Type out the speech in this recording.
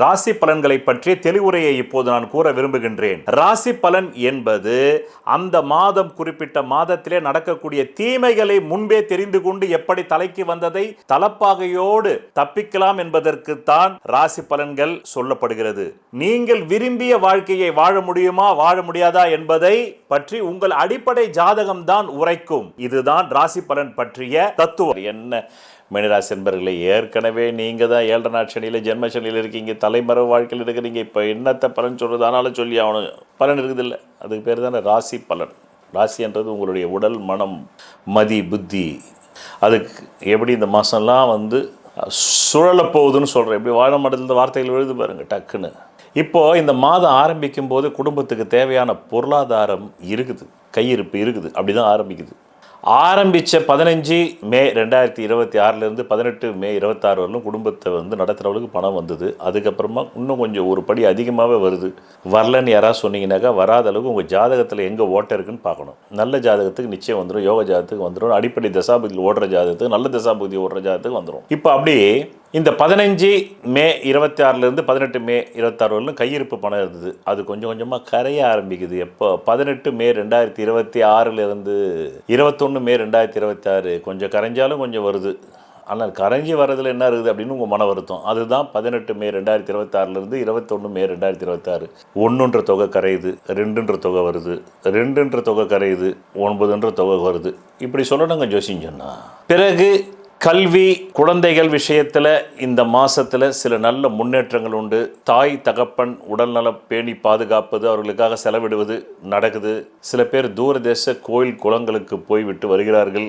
ராசி பலன்களை பற்றிய தெளிவுரையை இப்போது நான் கூற விரும்புகின்றேன். ராசி பலன் என்பது அந்த மாதம் குறிப்பிட்ட மாதத்திலே நடக்கக்கூடிய தீமைகளை முன்பே தெரிந்து கொண்டு எப்படி தலைக்கு வந்ததை தலப்பாகையோடு தப்பிக்கலாம் என்பதற்கு தான் ராசி பலன்கள் சொல்லப்படுகிறது. நீங்கள் விரும்பிய வாழ்க்கையை வாழ முடியுமா வாழ முடியாதா என்பதை பற்றி உங்கள் அடிப்படை ஜாதகம் தான் உரைக்கும். இதுதான் ராசி பலன் பற்றிய தத்துவம். என்ன மீனராசி என்பவர்களே, ஏற்கனவே நீங்க தான் 7 நாள் சனியில் ஜென்ம சனியில் இருக்கீங்க, தலைமறை வாழ்க்கையில் இருக்கிறீங்க. இப்போ என்னத்தை பலன் சொல்றது? ஆனாலும் சொல்லி ஆகணும். பலன் இருக்குது இல்லை, அதுக்கு பேர் தானே ராசி பலன். ராசி என்றது உங்களுடைய உடல், மனம், மதி, புத்தி. அதுக்கு எப்படி இந்த மாதம்லாம் சுழலப்போகுதுன்னு சொல்கிறேன். எப்படி வாழ மாட்டேன் வார்த்தைகள் எழுது பாருங்க டக்குன்னு. இப்போது இந்த மாதம் ஆரம்பிக்கும் போது குடும்பத்துக்கு தேவையான பொருளாதாரம் இருக்குது, கையிருப்பு இருக்குது. அப்படி தான் ஆரம்பிக்குது. ஆரம்பித்த 15 மே 2026 18 மே 26 வரலும் குடும்பத்தை நடத்துகிறவளுக்கு பணம் வந்தது. அதுக்கப்புறமா இன்னும் கொஞ்சம் ஒரு படி அதிகமாகவே வருது. வரலன்னு யாராவது சொன்னீங்கன்னாக்கா வராத அளவுக்கு உங்கள் ஜாதகத்தில் எங்கே ஓட்டை இருக்குன்னு பார்க்கணும். நல்ல ஜாதகத்துக்கு நிச்சயம் வந்துடும், யோக ஜாதகத்துக்கு வந்துடும், அடிப்படை தசாபதியில் ஓடுற ஜாதகத்துக்கு, நல்ல தசாபதி ஓடுற ஜாதகத்துக்கு வந்துடும். இப்போ அப்படியே இந்த 15 மே 26 18 மே 26 வரலும் கையிருப்பு பணம் இருந்தது. அது கொஞ்சம் கொஞ்சமாக கரைய ஆரம்பிக்குது. எப்போ 18 மே 2026 21 மே 2026 கொஞ்சம் கரைஞ்சாலும் கொஞ்சம் வருது. ஆனால் கரைஞ்சி வரதில் என்ன இருக்குது அப்படின்னு உங்கள் மன வருத்தம். அதுதான் 18 மே 2026 21 மே 2026 1ன்ற தொகை கரையுது, 2ன்ற தொகை வருது, 2ன்ற தொகை கரையுது, 9ன்ற தொகை வருது. இப்படி சொல்லணுங்க ஜோசியம் சொன்னால். பிறகு கல்வி, குழந்தைகள் விஷயத்தில் இந்த மாதத்தில் சில நல்ல முன்னேற்றங்கள் உண்டு. தாய் தகப்பன் உடல்நலம் பேணி பாதுகாப்பது, அவர்களுக்காக செலவிடுவது நடக்குது. சில பேர் தூரதேச கோயில் குளங்களுக்கு போய்விட்டு வருகிறார்கள்.